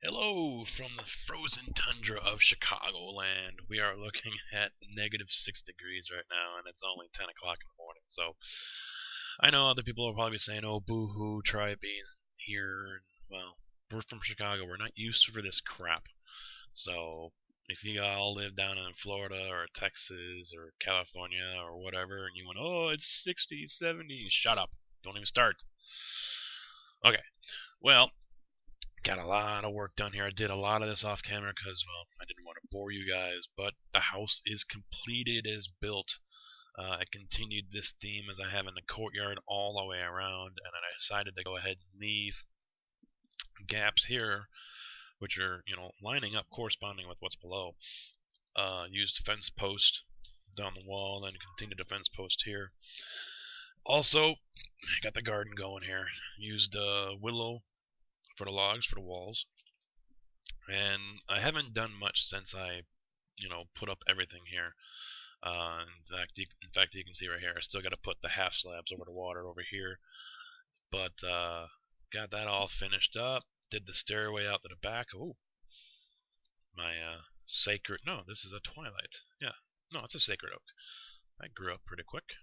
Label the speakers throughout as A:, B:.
A: Hello from the frozen tundra of Chicagoland. We are looking at -6 degrees right now, and it's only 10 o'clock in the morning. So I know other people will probably be saying, "Oh, boo-hoo, try being here." And, well, we're from Chicago. We're not used for this crap. So if you all live down in Florida or Texas or California or whatever, and you went, "Oh, it's 60, 70," shut up. Don't even start. Okay. Well, got a lot of work done here. I did a lot of this off camera because, well, I didn't want to bore you guys, but the house is completed as built. I continued this theme as I have in the courtyard all the way around, and then I decided to go ahead and leave gaps here, which are, lining up corresponding with what's below. Used fence post down the wall, then continued the fence post here. Also, got the garden going here. Used willow for the logs for the walls. And I haven't done much since I, put up everything here. In fact, you can see right here, I still got to put the half slabs over the water over here. But got that all finished up. Did the stairway out to the back. Oh, my sacred. No, this is a twilight. Yeah, no, it's a sacred oak. I grew up pretty quick.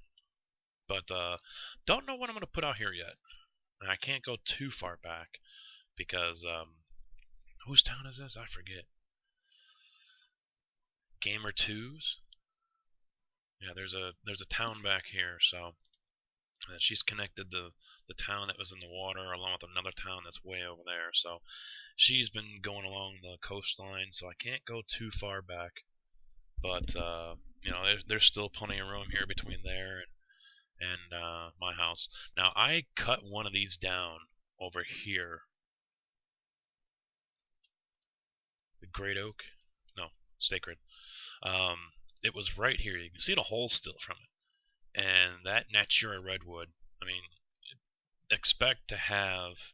A: But don't know what I'm gonna put out here yet. And I can't go too far back because whose town is this? I forget. Gamer 2's. Yeah, there's a town back here, so she's connected the town that was in the water along with another town that's way over there. So she's been going along the coastline, so I can't go too far back. But there's still plenty of room here between there and my house. Now I cut one of these down over here. The great oak, no, sacred. It was right here. You can see the hole still from it. And that Natura redwood, I mean, expect to have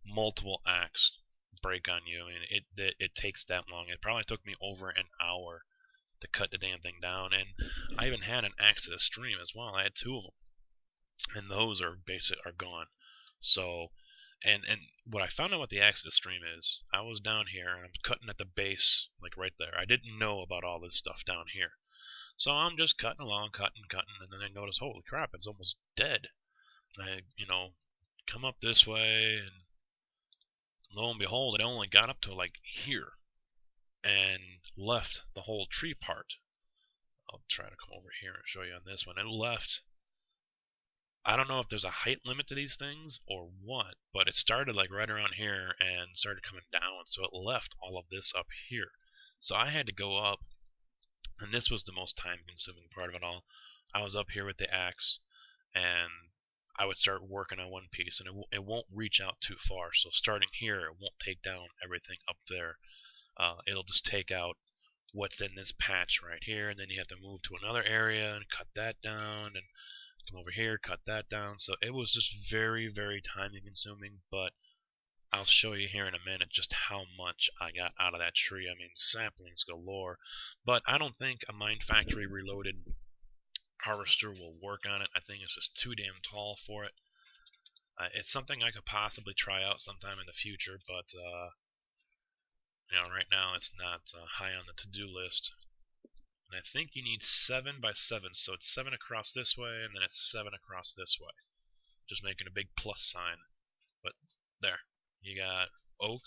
A: multiple acts break on you. I mean, it takes that long. It probably took me over an hour to cut the damn thing down, and I even had an axe to the stream as well. I had two of them, and those are gone. So, and what I found out what the axe to the stream is, I was down here and I'm cutting at the base, like right there. I didn't know about all this stuff down here. So I'm just cutting along, cutting, and then I notice, holy crap, it's almost dead. And I, come up this way, and lo and behold, it only got up to like here and left the whole tree part. I'll try to come over here and show you on this one. It left. I don't know if there's a height limit to these things or what, but it started like right around here and started coming down, so it left all of this up here. So I had to go up, and this was the most time-consuming part of it all. I was up here with the axe, and I would start working on one piece, and it won't reach out too far. So starting here, it won't take down everything up there. It'll just take out what's in this patch right here, and then you have to move to another area and cut that down, and come over here, cut that down. So it was just very, very time consuming, but I'll show you here in a minute just how much I got out of that tree. I mean, saplings galore, but I don't think a Mind Factory Reloaded harvester will work on it. I think it's just too damn tall for it. It's something I could possibly try out sometime in the future, but right now it's not high on the to-do list. And I think you need 7 by 7, so it's 7 across this way, and then it's 7 across this way. Just making a big plus sign. But there, you got oak.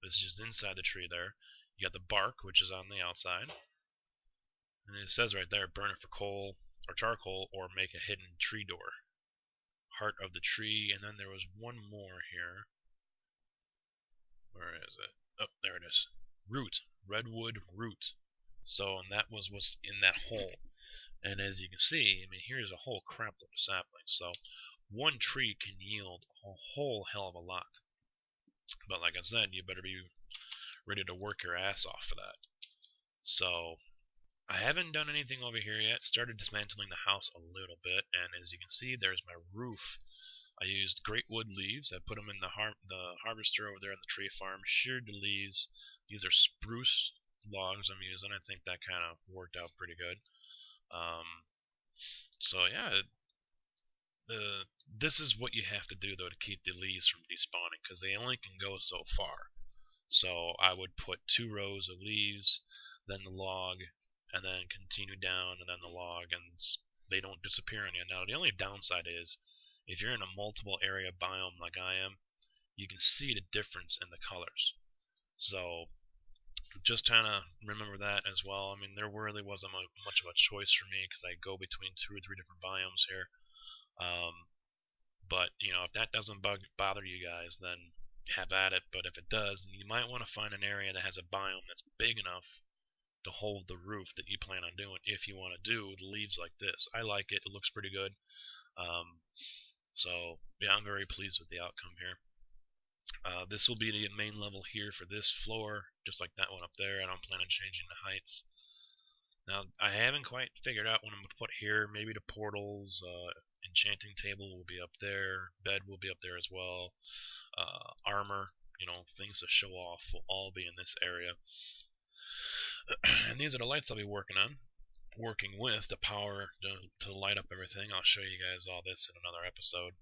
A: This is just inside the tree there. You got the bark, which is on the outside. And it says right there, burn it for coal or charcoal, or make a hidden tree door. Heart of the tree, and then there was one more here. Where is it? Oh, there it is. Root. Redwood root. So, and that was what's in that hole. And as you can see, I mean, here's a whole crap load of saplings. So, one tree can yield a whole hell of a lot. But like I said, you better be ready to work your ass off for that. So, I haven't done anything over here yet. Started dismantling the house a little bit, and as you can see, there's my roof. I used great wood leaves. I put them in the harvester over there on the tree farm. Sheared the leaves. These are spruce logs I'm using. I think that kind of worked out pretty good. So yeah, this is what you have to do though to keep the leaves from despawning, because they only can go so far. So I would put 2 rows of leaves, then the log, and then continue down, and then the log, and they don't disappear on you. Now, the only downside is, if you're in a multiple area biome like I am, you can see the difference in the colors. So just kind of remember that as well. I mean, there really wasn't much of a choice for me because I go between 2 or 3 different biomes here. But, you know, if that doesn't bother you guys, then have at it. But if it does, you might want to find an area that has a biome that's big enough to hold the roof that you plan on doing if you want to do the leaves like this. I like it. It looks pretty good. So, yeah, I'm very pleased with the outcome here. This will be the main level here for this floor, just like that one up there. I don't plan on changing the heights. Now, I haven't quite figured out what I'm going to put here. Maybe the portals, enchanting table will be up there, bed will be up there as well, armor, you know, things to show off will all be in this area. And these are the lights I'll be working with the power to light up everything. I'll show you guys all this in another episode.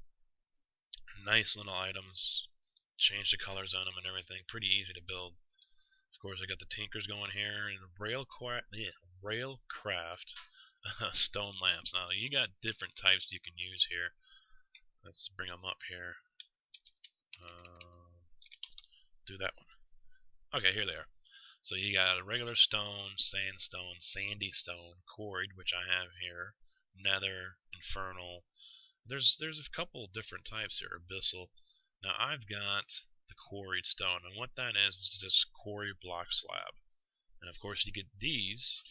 A: Nice little items, change the colors on them and everything, pretty easy to build. Of course, I got the tinkers going here, and railcraft stone lamps. Now, you got different types you can use here. Let's bring them up here. Do that one. Okay, here they are. So you got a regular stone, sandstone, sandy stone, quarried, which I have here, nether, infernal. There's a couple different types here, abyssal. Now I've got the quarried stone, and what that is just quarry block slab. And of course you get these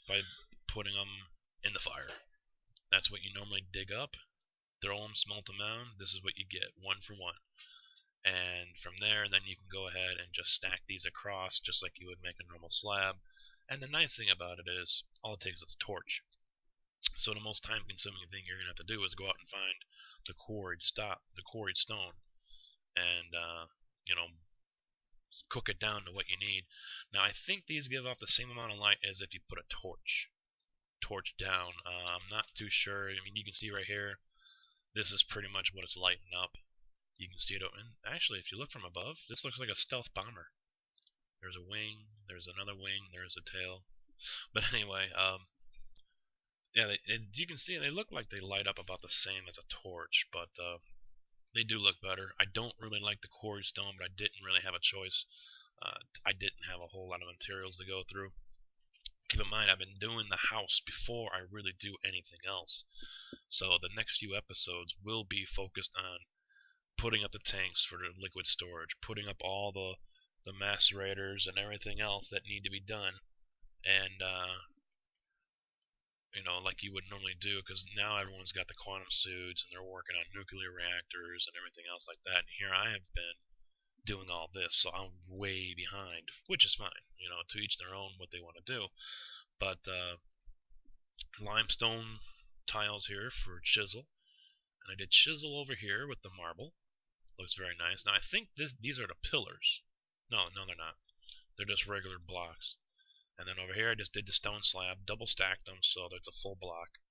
A: by putting them in the fire. That's what you normally dig up, throw them, smelt them down. This is what you get, 1 for 1. And from there, then you can go ahead and just stack these across just like you would make a normal slab. And the nice thing about it is, all it takes is a torch. So the most time-consuming thing you're going to have to do is go out and find the quarried stone, and you know, cook it down to what you need. Now I think these give off the same amount of light as if you put a torch down. I'm not too sure. I mean, you can see right here, this is pretty much what it's lighting up. You can see it, and actually, if you look from above, this looks like a stealth bomber. There's a wing, there's another wing, there's a tail. But anyway, yeah, you can see they look like they light up about the same as a torch, but they do look better. I don't really like the quarry stone, but I didn't really have a choice. I didn't have a whole lot of materials to go through. Keep in mind, I've been doing the house before I really do anything else. So the next few episodes will be focused on putting up the tanks for the liquid storage, putting up all the macerators and everything else that need to be done, and you know, like you would normally do, because now everyone's got the quantum suits and they're working on nuclear reactors and everything else like that. And here I have been doing all this, so I'm way behind, which is fine. You know, to each their own what they want to do. But limestone tiles here for chisel, and I did chisel over here with the marble. Looks very nice. Now I think these are the pillars. No, they're not. They're just regular blocks. And then over here I just did the stone slab, double stacked them so there's a full block.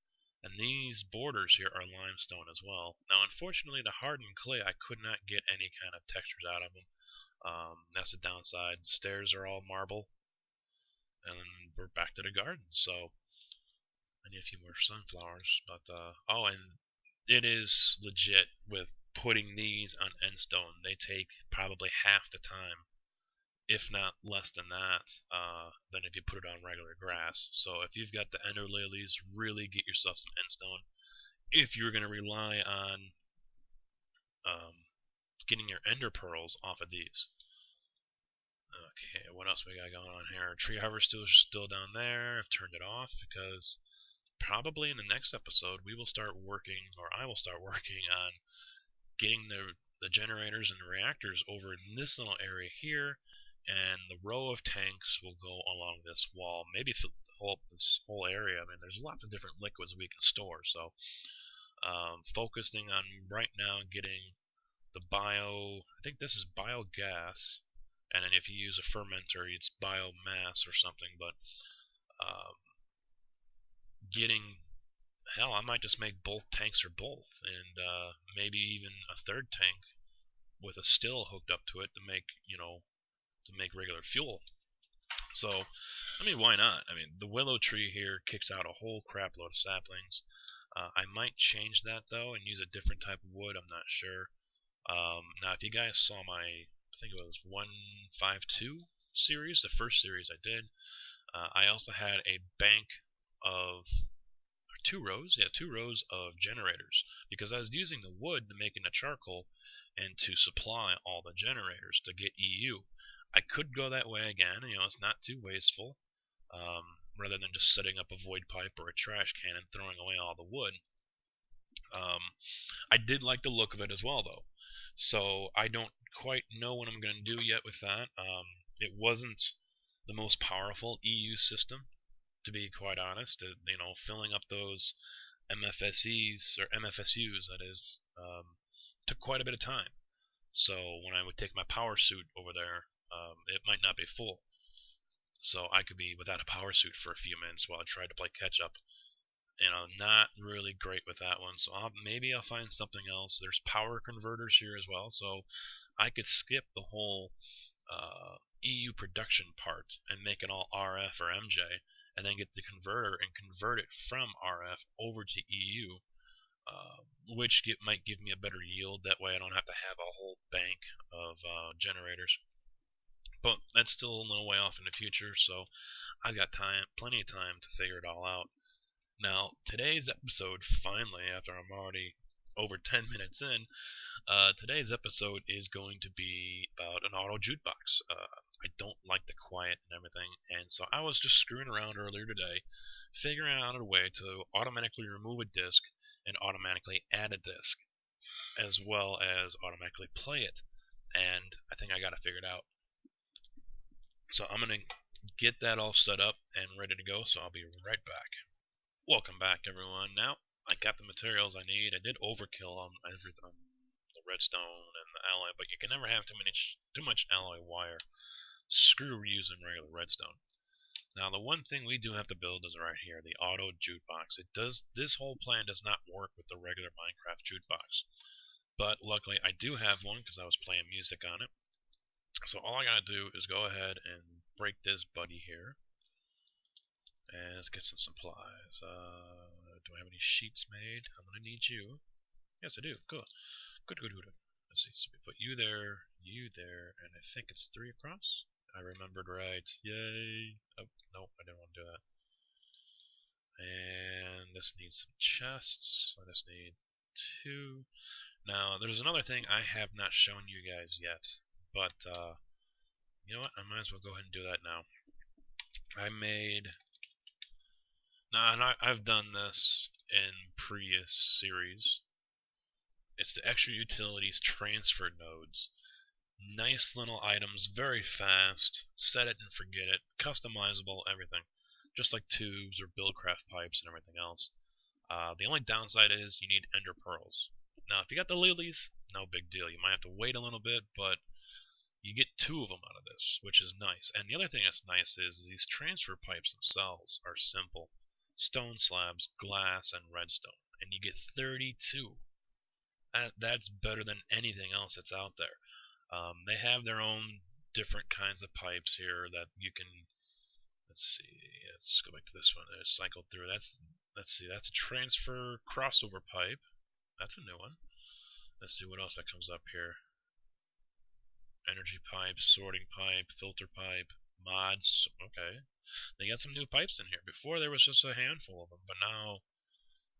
A: And these borders here are limestone as well. Now unfortunately the hardened clay, I could not get any kind of textures out of them. That's the downside. The stairs are all marble. And then we're back to the garden. So I need a few more sunflowers. But oh, and it is legit with putting these on endstone. They take probably half the time, if not less than that, than if you put it on regular grass. So if you've got the ender lilies, really get yourself some endstone. If you're going to rely on getting your ender pearls off of these. Okay, what else we got going on here? Tree harvester is still down there. I've turned it off because probably in the next episode we will start working, or I will start working on getting the generators and the reactors over in this little area here, and the row of tanks will go along this wall, maybe this whole area. I mean, there's lots of different liquids we can store, so focusing on right now getting the I think this is biogas, and then if you use a fermenter, it's biomass or something, but getting, hell, I might just make both tanks or both, and maybe even a third tank with a still hooked up to it to make, to make regular fuel. So, I mean, why not? I mean, the willow tree here kicks out a whole crap load of saplings. I might change that though and use a different type of wood. I'm not sure. Now, if you guys saw my, I think it was 152 series, the first series I did, I also had a bank of two rows of generators, because I was using the wood to make into charcoal and to supply all the generators to get EU. I could go that way again, it's not too wasteful, rather than just setting up a void pipe or a trash can and throwing away all the wood. I did like the look of it as well, though, so I don't quite know what I'm going to do yet with that. It wasn't the most powerful EU system, to be quite honest. Filling up those MFSEs, or MFSUs, that is, took quite a bit of time. So when I would take my power suit over there, it might not be full. So I could be without a power suit for a few minutes while I tried to play catch up. Not really great with that one. So maybe I'll find something else. There's power converters here as well, so I could skip the whole EU production part and make it all RF or MJ, and then get the converter and convert it from RF over to EU, which might give me a better yield. That way I don't have to have a whole bank of generators. But that's still a little way off in the future, so I've got plenty of time to figure it all out. Now, today's episode, finally, after I'm already over 10 minutes in, today's episode is going to be about an auto jukebox. I don't like the quiet and everything, and so I was just screwing around earlier today, figuring out a way to automatically remove a disc and automatically add a disc, as well as automatically play it, and I think I got it figured out. So I'm going to get that all set up and ready to go, so I'll be right back. Welcome back, everyone. Now, I got the materials I need. I did overkill on everything, the redstone and the alloy, but you can never have too much alloy wire. Screw using regular redstone. Now, the one thing we do have to build is right here, the auto jukebox. This whole plan does not work with the regular Minecraft jukebox, but luckily I do have one because I was playing music on it. So all I gotta do is go ahead and break this buddy here. And let's get some supplies. Do I have any sheets made? I'm gonna need you. Yes, I do. Good. Good. Let's see. So we put you there, and I think it's 3 across. I remembered right. Yay. Oh, no, I didn't want to do that. And this needs some chests. I just need 2. Now, there's another thing I have not shown you guys yet, but you know what? I might as well go ahead and do that now. I've done this in previous series. It's the extra utilities transfer nodes. Nice little items, very fast, set it and forget it, customizable, everything. Just like tubes or buildcraft pipes and everything else. The only downside is you need ender pearls. Now, if you got the lilies, no big deal. You might have to wait a little bit, but you get 2 of them out of this, which is nice. And the other thing that's nice is these transfer pipes themselves are simple. Stone slabs, glass, and redstone. And you get 32. That's better than anything else that's out there. They have their own different kinds of pipes here that you can. Let's see. Let's go back to this one. Let's cycle through. Let's see. That's a transfer crossover pipe. That's a new one. Let's see what else that comes up here. Energy pipe, sorting pipe, filter pipe, mods. Okay. They got some new pipes in here. Before there was just a handful of them, but now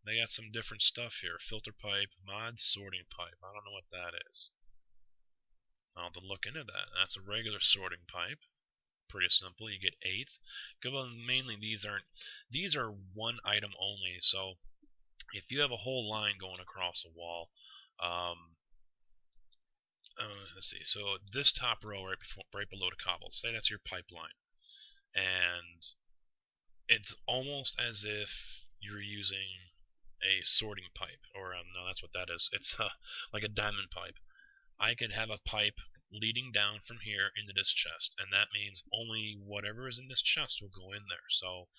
A: they got some different stuff here. Filter pipe, mod, sorting pipe. I don't know what that is. I'll have to look into that. That's a regular sorting pipe. Pretty simple. You get 8. Well, mainly these are one item only. So if you have a whole line going across a wall, let's see. So this top row right below the cobble, say that's your pipeline, and it's almost as if you're using a sorting pipe, or no, that's what that is. It's like a diamond pipe. I could have a pipe leading down from here into this chest, and that means only whatever is in this chest will go in there. So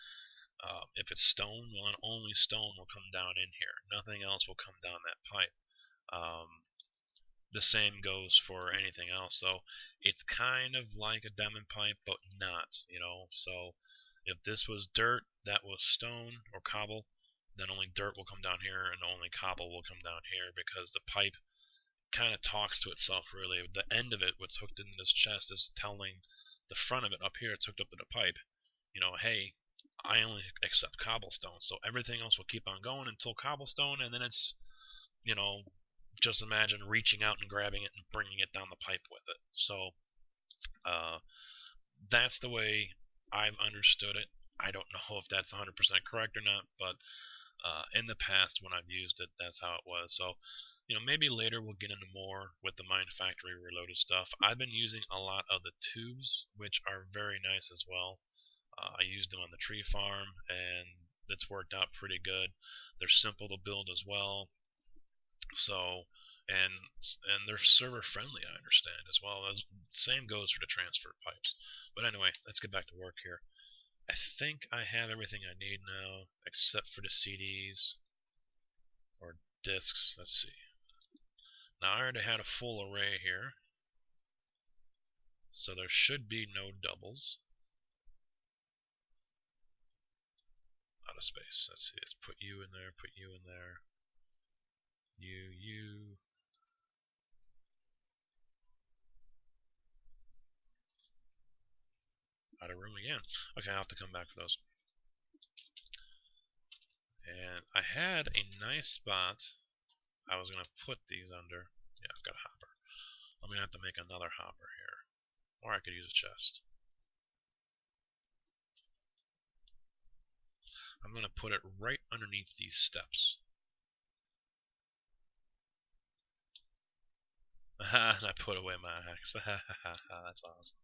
A: if it's stone, well, then only stone will come down in here. Nothing else will come down that pipe. the same goes for anything else. So it's kind of like a diamond pipe, but not, you know. So if this was dirt, that was stone or cobble, then only dirt will come down here and only cobble will come down here, because the pipe kind of talks to itself, really. The end of it, what's hooked into this chest, is telling the front of it up here, it's hooked up to the pipe, you know, hey, I only accept cobblestone, so everything else will keep on going until cobblestone, and then it's, you know, just imagine reaching out and grabbing it and bringing it down the pipe with it. So uh, that's the way I've understood it. I don't know if that's 100% correct or not, but in the past when I've used it, that's how it was. So, you know, maybe later we'll get into more with the Mine Factory Reloaded stuff. I've been using a lot of the tubes, which are very nice as well. I used them on the tree farm, and it's worked out pretty good. They're simple to build as well. So, and they're server friendly, I understand as well. Same goes for the transfer pipes. But anyway, let's get back to work here. I think I have everything I need now, except for the CDs or discs. Let's see. Now I already had a full array here, so there should be no doubles. Out of space. Let's see. Let's put you in there. Put you in there. You. Out of room again. Okay, I'll have to come back for those. And I had a nice spot I was going to put these under. Yeah, I've got a hopper. I'm going to have to make another hopper here. Or I could use a chest. I'm going to put it right underneath these steps. And I put away my axe. That's awesome.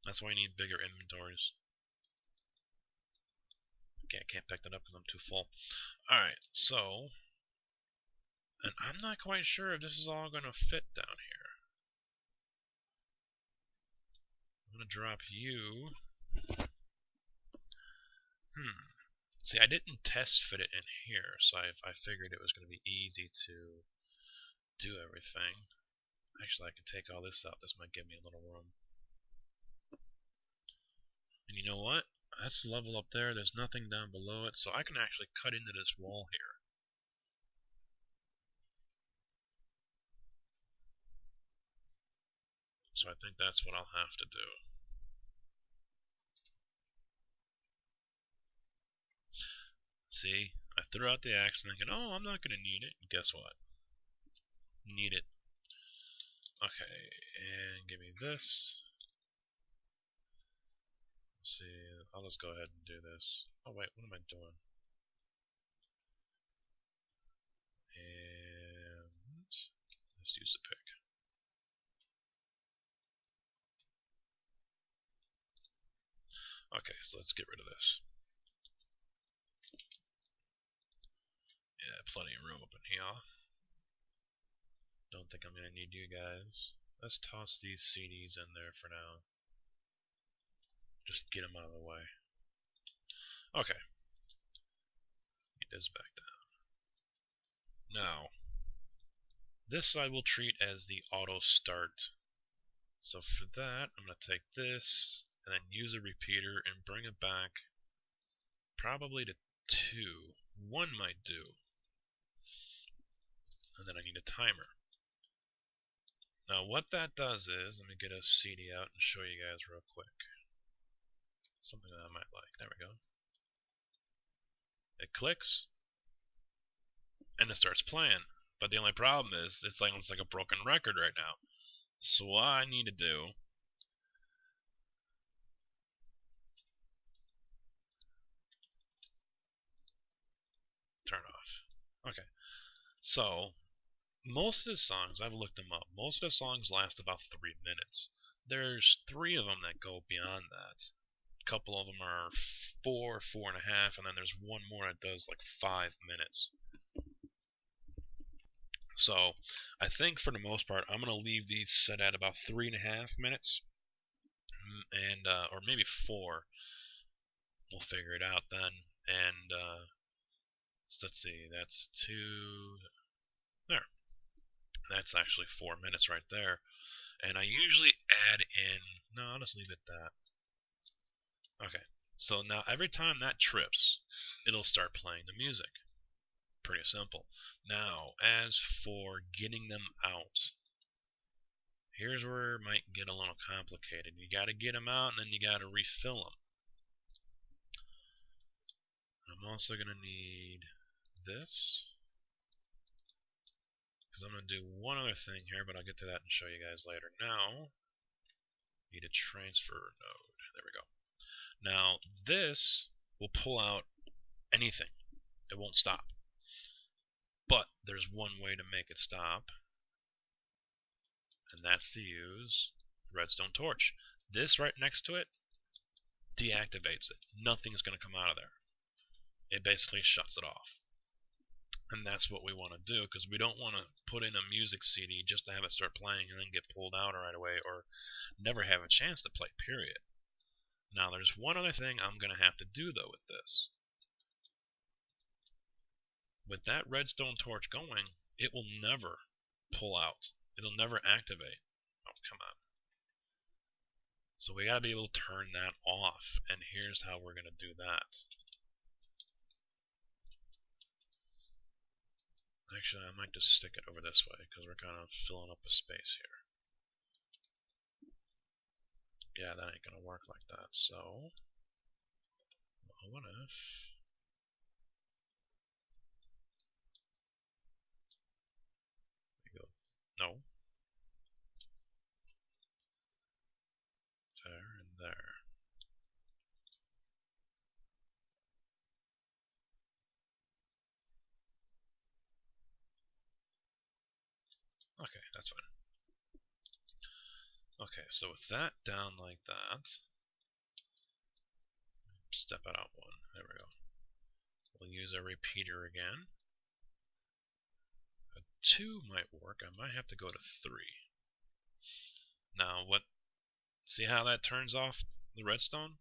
A: That's why you need bigger inventories. Okay, I can't pick that up because I'm too full. Alright, so... And I'm not quite sure if this is all going to fit down here. I'm going to drop you. See, I didn't test fit it in here, so I figured it was going to be easy to do everything. Actually, I can take all this out. This might give me a little room. And you know what? That's the level up there. There's nothing down below it, so I can actually cut into this wall here. So I think that's what I'll have to do. See? I threw out the axe thinking, oh, I'm not going to need it. And guess what? Need it. Okay, and give me this. Let's see, I'll just go ahead and do this. Oh wait, what am I doing? And let's use the pick. Okay, so let's get rid of this. Yeah, plenty of room up in here. Don't think I'm gonna need you guys. Let's toss these CDs in there for now. Just get them out of the way. Okay. Get this back down. Now, this I will treat as the auto start. So for that, I'm going to take this and then use a repeater and bring it back probably to 2. 1 might do. And then I need a timer. Now what that does is, let me get a CD out and show you guys real quick. Something that I might like. There we go. It clicks, and it starts playing. But the only problem is, it's like a broken record right now. So what I need to do... Turn off. Okay. So, most of the songs, I've looked them up, most of the songs last about 3 minutes. There's 3 of them that go beyond that. A couple of them are 4, 4.5, and then there's one more that does like 5 minutes. So, I think for the most part, I'm going to leave these set at about 3.5 minutes, and or maybe 4. We'll figure it out then, and So let's see, that's 2... There. That's actually 4 minutes right there. And I usually add in... No, I'll just leave it that. Okay. So now every time that trips, it'll start playing the music. Pretty simple. Now, as for getting them out, here's where it might get a little complicated. You gotta get them out and then you gotta refill them. I'm also gonna need this, because I'm gonna do one other thing here, but I'll get to that and show you guys later. Now, need a transfer node. There we go. Now, this will pull out anything. It won't stop. But there's one way to make it stop, and that's to use redstone torch. This right next to it deactivates it. Nothing's going to come out of there. It basically shuts it off. And that's what we want to do, because we don't want to put in a music CD just to have it start playing and then get pulled out right away, or never have a chance to play, period. Now there's one other thing I'm going to have to do though with this. With that redstone torch going, it will never pull out. It'll never activate. Oh, come on. So we gotta be able to turn that off, and here's how we're gonna do that. Actually, I might just stick it over this way, because we're kind of filling up a space here. Yeah, that ain't gonna work like that, so... Well, what if... we go... No. There and there. Okay, that's fine. Okay, so with that down like that, step it out one. There we go. We'll use a repeater again. A 2 might work. I might have to go to 3. Now, see how that turns off the redstone?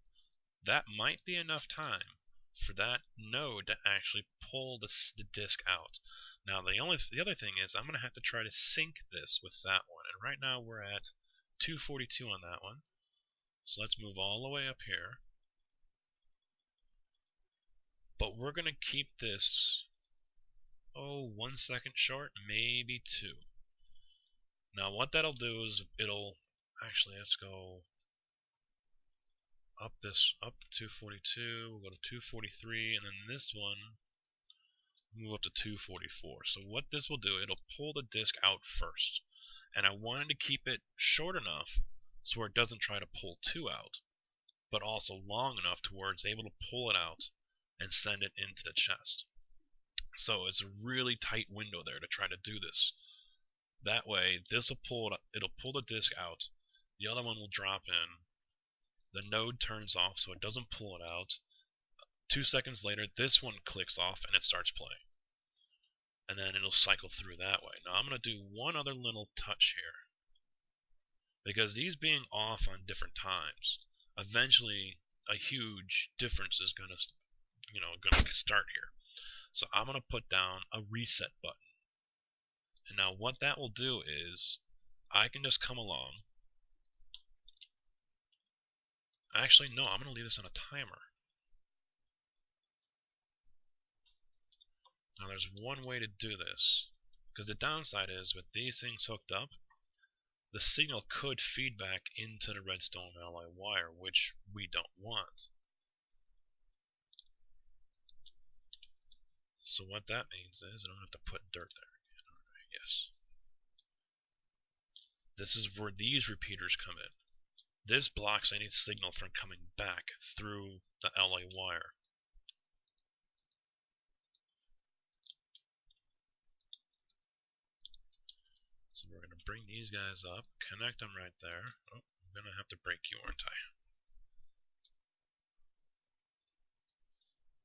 A: That might be enough time for that node to actually pull the disk out. Now, the other thing is I'm going to have to try to sync this with that one. And right now we're at 242 on that one. So let's move all the way up here. But we're going to keep this, 1 second short, maybe 2. Now what that'll do is it'll, actually let's go up to 242, we'll go to 243, and then this one, move up to 244. So what this will do, it'll pull the disk out first. And I wanted to keep it short enough so where it doesn't try to pull 2 out, but also long enough to where it's able to pull it out and send it into the chest. So it's a really tight window there to try to do this. That way, this will pull it, it'll pull the disk out, the other one will drop in, the node turns off so it doesn't pull it out. 2 seconds later, this one clicks off and it starts playing. And then it'll cycle through that way. Now I'm going to do one other little touch here. Because these being off on different times, eventually a huge difference is going to, start here. So I'm going to put down a reset button. And now what that will do is, I can just come along. Actually, no, I'm going to leave this on a timer. Now there's one way to do this, because the downside is with these things hooked up, the signal could feed back into the redstone alloy wire, which we don't want. So what that means is I don't have to put dirt there again. Alright, yes. This is where these repeaters come in. This blocks any signal from coming back through the alloy wire. So we're going to bring these guys up, connect them right there. Oh, I'm going to have to break you, aren't I?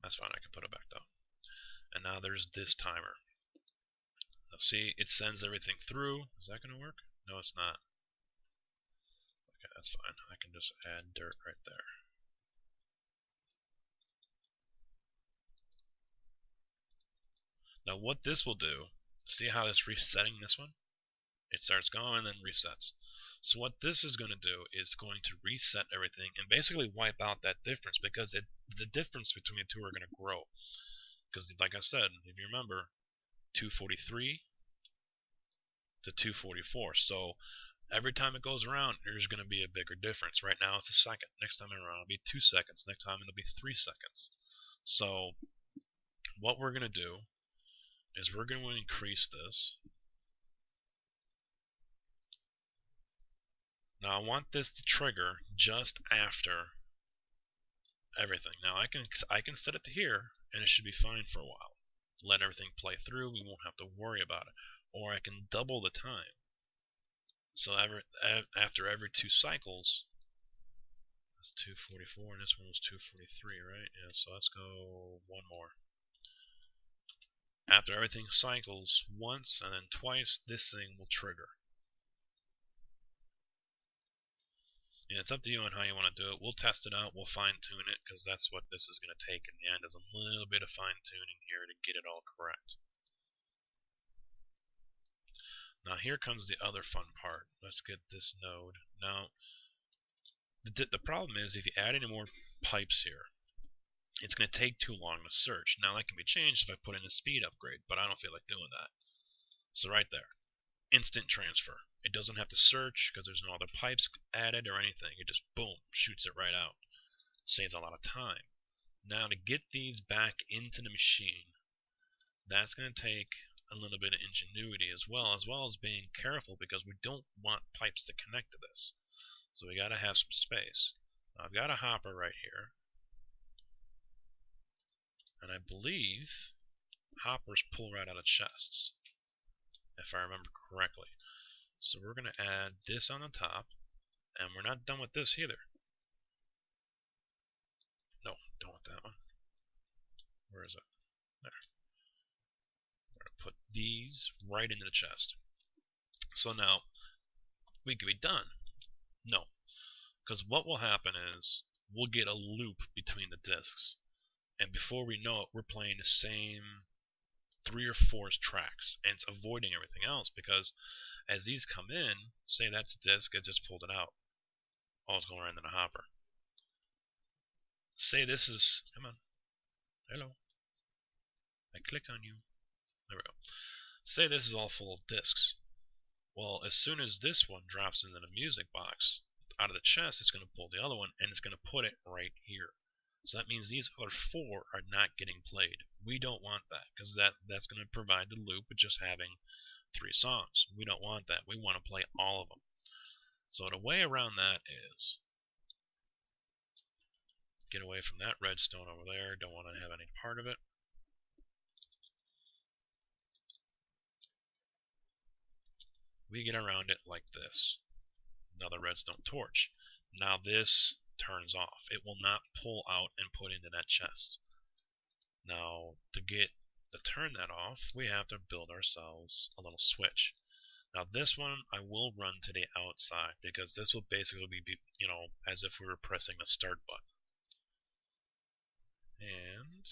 A: That's fine, I can put it back though. And now there's this timer. Now see, it sends everything through. Is that going to work? No, it's not. Okay, that's fine. I can just add dirt right there. Now what this will do, see how it's resetting this one? It starts going and then resets. So what this is going to do is going to reset everything and basically wipe out that difference, because the difference between the two are going to grow. Because like I said, if you remember, 243 to 244. So every time it goes around, there's going to be a bigger difference. Right now it's a second. Next time around it'll be 2 seconds. Next time it'll be 3 seconds. So what we're going to do is we're going to increase this. Now I want this to trigger just after everything. Now I can set it to here and it should be fine for a while. Let everything play through, we won't have to worry about it. Or I can double the time. So after every 2 cycles, that's 244 and this one was 243, right? Yeah, so let's go one more. After everything cycles once and then twice, this thing will trigger. And it's up to you on how you want to do it. We'll test it out, we'll fine tune it, because that's what this is going to take in the end, is a little bit of fine tuning here to get it all correct. Now here comes the other fun part. Let's get this node. Now, the problem is if you add any more pipes here, it's going to take too long to search. Now that can be changed if I put in a speed upgrade, but I don't feel like doing that. So right there, instant transfer. It doesn't have to search because there's no other pipes added or anything. It just, boom, shoots it right out. Saves a lot of time. Now to get these back into the machine, that's going to take a little bit of ingenuity as well as being careful, because we don't want pipes to connect to this. So we got to have some space. Now I've got a hopper right here, and I believe hoppers pull right out of chests, if I remember correctly. So we're going to add this on the top, and we're not done with this either. No, done with that one. Where is it? There. We're going to put these right into the chest. So now, we could be done. No, because what will happen is we'll get a loop between the discs, and before we know it, we're playing the same 3 or 4 tracks, and it's avoiding everything else, because as these come in, say that's a disc, it just pulled it out. Oh, it's going right into the hopper. Say this is, come on, hello, I click on you, there we go. Say this is all full of discs. Well, as soon as this one drops into the music box, out of the chest, it's going to pull the other one, and it's going to put it right here. So that means these other 4 are not getting played. We don't want that, because that's going to provide the loop of just having 3 songs. We don't want that. We want to play all of them. So the way around that is get away from that redstone over there. Don't want to have any part of it. We get around it like this. Another redstone torch. Now this turns off. It will not pull out and put into that chest. Now to turn that off, we have to build ourselves a little switch. Now this one I will run to the outside, because this will basically be, as if we were pressing the start button. And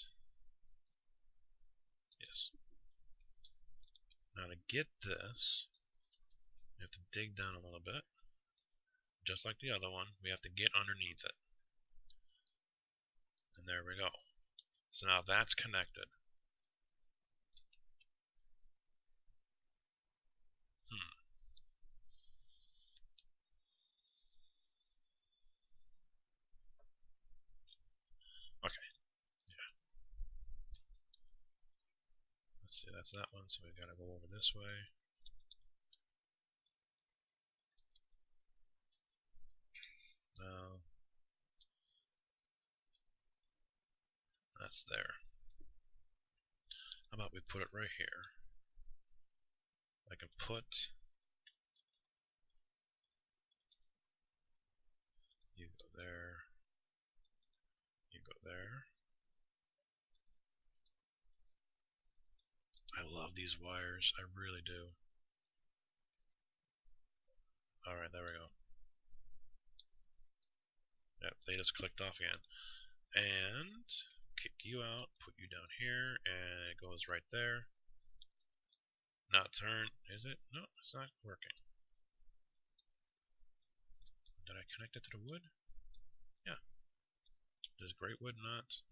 A: yes. Now to get this, we have to dig down a little bit. Just like the other one, we have to get underneath it. And there we go. So now that's connected. Okay. Yeah. Let's see, that's that one, so we gotta go over this way. No. That's there. How about we put it right here? I can put you go there, you go there. I love these wires, I really do. Alright, there we go. Yep, they just clicked off again. And kick you out, put you down here, and it goes right there. turn. Is it? No, it's not working. Did I connect it to the wood? Yeah. Does great wood not?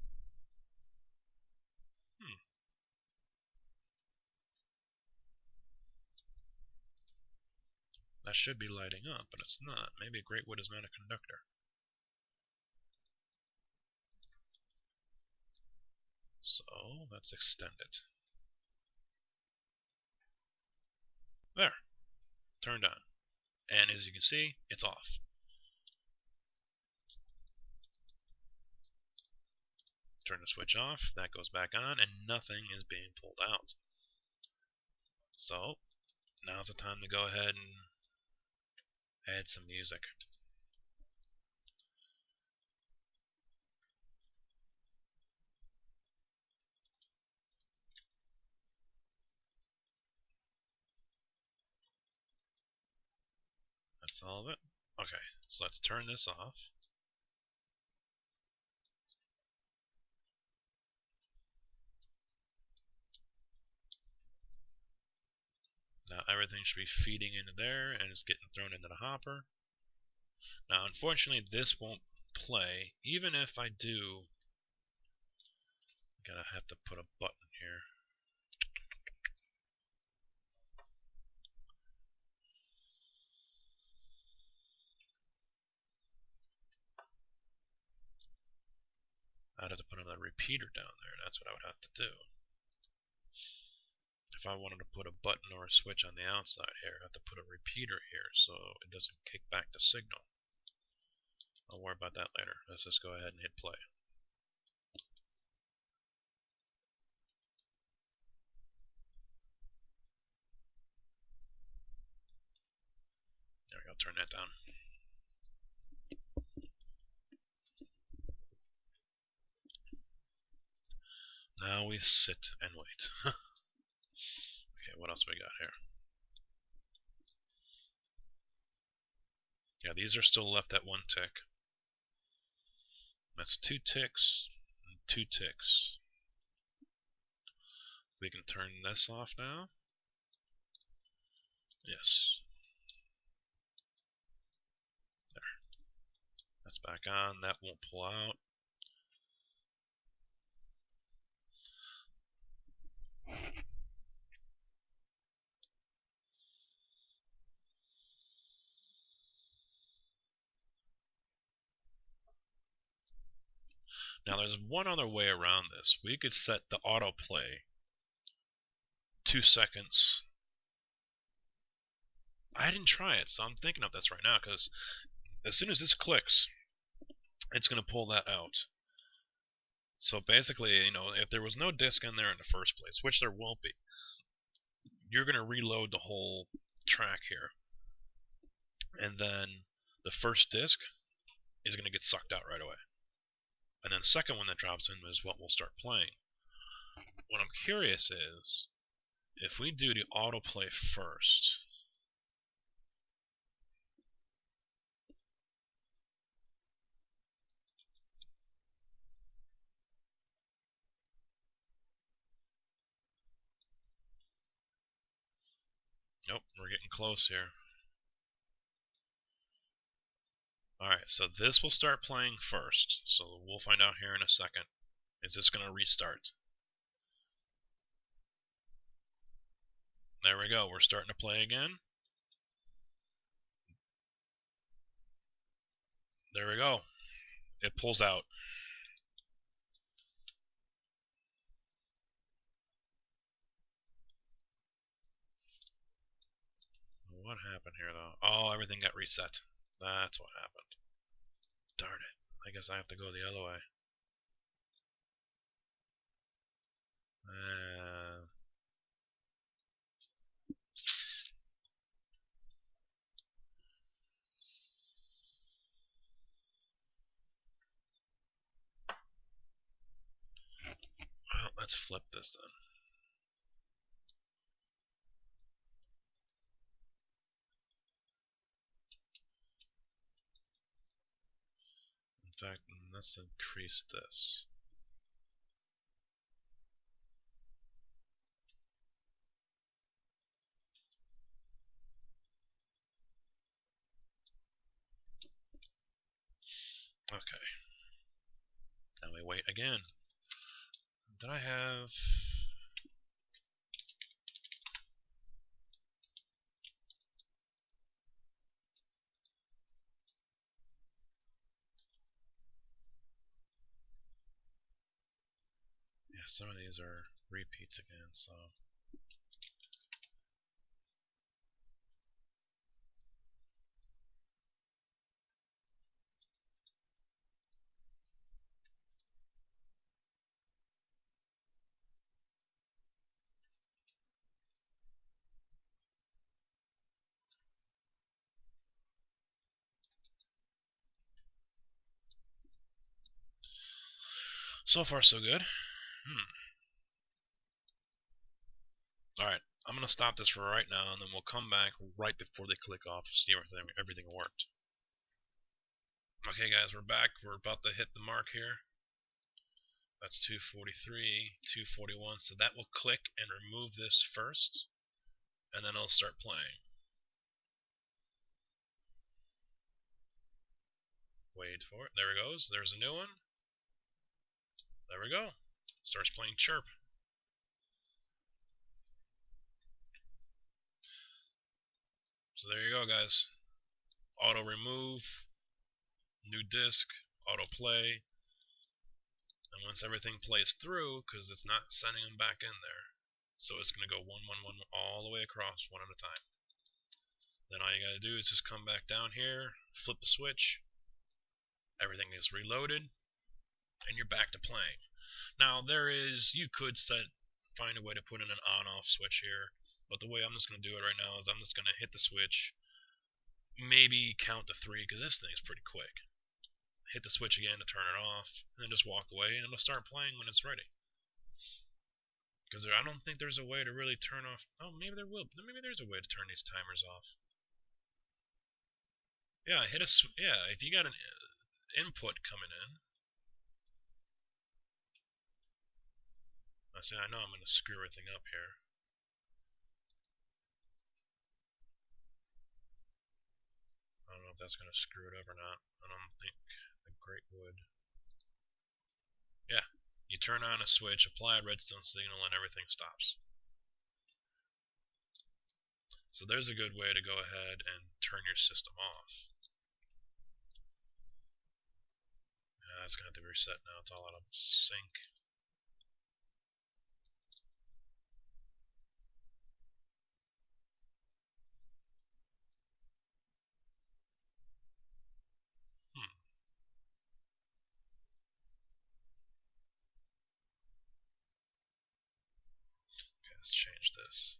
A: That should be lighting up, but it's not. Maybe great wood is not a conductor. So, let's extend it. There. Turned on. And as you can see, it's off. Turn the switch off, that goes back on, and nothing is being pulled out. So, now's the time to go ahead and add some music. That's all of it. Okay, so let's turn this off. Now everything should be feeding into there, and it's getting thrown into the hopper. Now, unfortunately, this won't play. Even if I do, I'm gonna have to put a button here. I'd have to put another repeater down there. That's what I would have to do. If I wanted to put a button or a switch on the outside here, I'd have to put a repeater here so it doesn't kick back the signal. I'll worry about that later. Let's just go ahead and hit play. There we go, turn that down. Now we sit and wait. Okay, what else we got here? Yeah, these are still left at 1 tick. That's 2 ticks and 2 ticks. We can turn this off now. Yes. There. That's back on. That won't pull out. Now there's one other way around this. We could set the autoplay 2 seconds. I didn't try it, so I'm thinking of this right now, because as soon as this clicks, it's going to pull that out. So basically, you know, if there was no disc in there in the first place, which there won't be, you're going to reload the whole track here. And then the first disc is going to get sucked out right away. And then the second one that drops in is what we'll start playing. What I'm curious is, if we do the autoplay first, nope, we're getting close here. Alright, so this will start playing first, so we'll find out here in a second. Is this going to restart? There we go, we're starting to play again. There we go. It pulls out. What happened here, though? Oh, everything got reset. That's what happened. Darn it. I guess I have to go the other way. Well, let's flip this then. In fact, let's increase this. Okay. Now we wait again. Did I have... Yeah, some of these are repeats again, so... So far, so good. Alright, I'm going to stop this for right now, and then we'll come back right before they click off to see if everything worked. Okay, guys, we're back. We're about to hit the mark here. That's 243, 241, so that will click and remove this first, and then it'll start playing. Wait for it. There it goes. There's a new one. There we go. Starts playing Chirp. So there you go, guys. Auto remove, new disc, auto play, and once everything plays through, because it's not sending them back in there, so it's going to go 1, 1, 1 all the way across, one at a time. Then all you got to do is just come back down here, flip the switch, everything is reloaded, and you're back to playing. Now you could find a way to put in an on-off switch here, but the way I'm just going to do it right now is I'm just going to hit the switch, maybe count to 3, because this thing's pretty quick. Hit the switch again to turn it off, and then just walk away, and it'll start playing when it's ready. Because I don't think there's a way to really turn off... Oh, maybe there will. Maybe there's a way to turn these timers off. Yeah, if you got an input coming in... I know I'm going to screw everything up here. I don't know if that's going to screw it up or not. I don't think the Great would. Yeah, you turn on a switch, apply a redstone signal, and everything stops. So there's a good way to go ahead and turn your system off. It's going to have to be reset now. It's all out of sync. Okay, let's change this.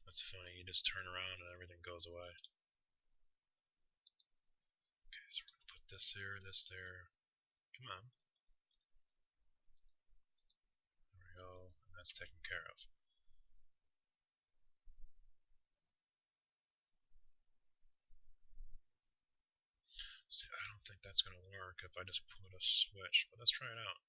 A: That's funny, you just turn around and everything goes away. Okay, so we're going to put this here, this there. Come on. There we go, and that's taken care of. See, I don't think that's going to work if I just put a switch, but let's try it out.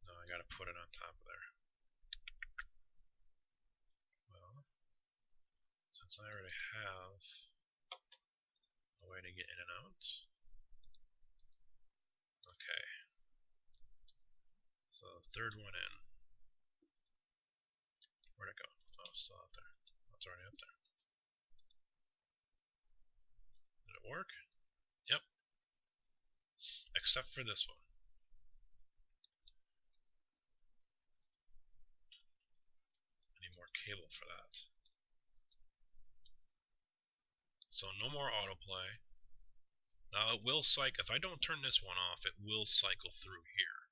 A: No, I gotta put it on top of there. Well, since I already have a way to get in and out. Okay. So, third one in. Where'd it go? Oh, it's still out there. Oh, it's already up there. Did it work? Yep. Except for this one. Cable for that. So no more autoplay. Now it will cycle, if I don't turn this one off, it will cycle through here.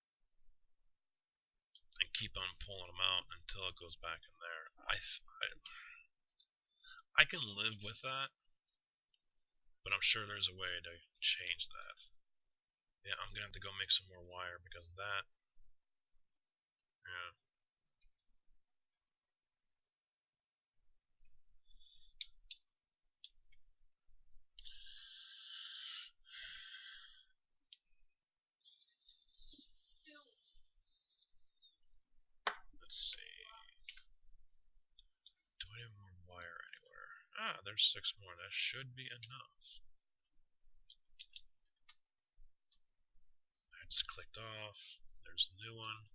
A: And keep on pulling them out until it goes back in there. I can live with that, but I'm sure there's a way to change that. Yeah, I'm gonna have to go make some more wire because that Yeah. Let's see. Do I have more wire anywhere? Ah, there's 6 more. That should be enough. I just clicked off. There's the new one.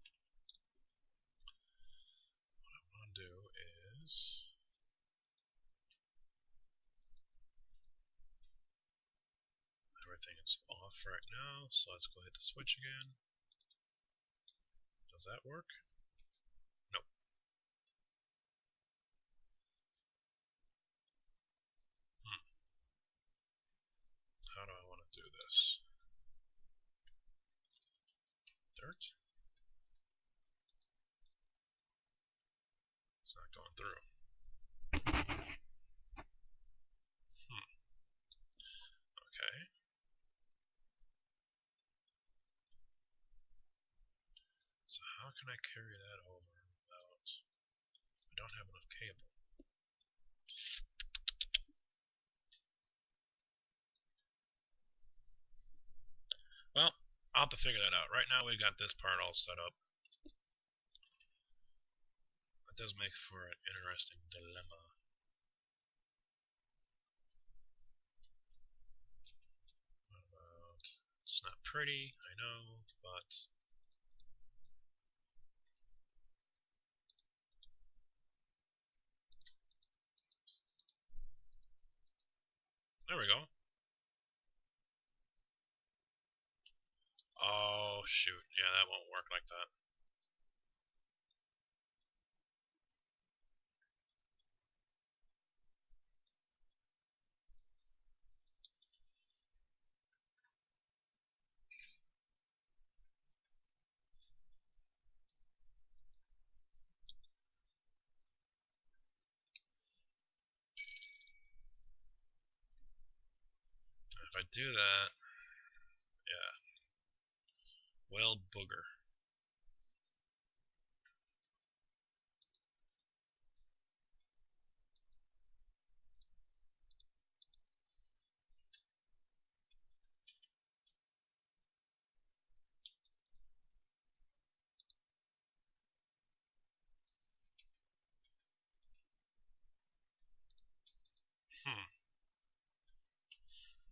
A: What I want to do is... Everything is off right now, so let's go hit the switch again. Does that work? Nope. How do I want to do this? Dirt? It's not going through. Okay. So how can I carry that over without... I don't have enough cable. Well, I'll have to figure that out. Right now we've got this part all set up. That does make for an interesting dilemma. What about... It's not pretty, I know, but... There we go. Oh, shoot. Yeah, that won't work like that. If I do that... Yeah. Well, booger.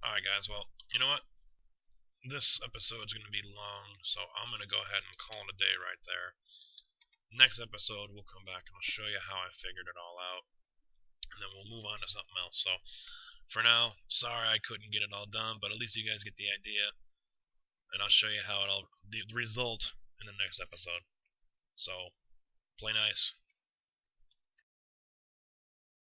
A: Alright guys, well, you know what? This episode's going to be long, so I'm going to go ahead and call it a day right there. Next episode, we'll come back and I'll show you how I figured it all out, and then we'll move on to something else. So, for now, sorry I couldn't get it all done, but at least you guys get the idea, and I'll show you how it'll the result in the next episode. So, play nice.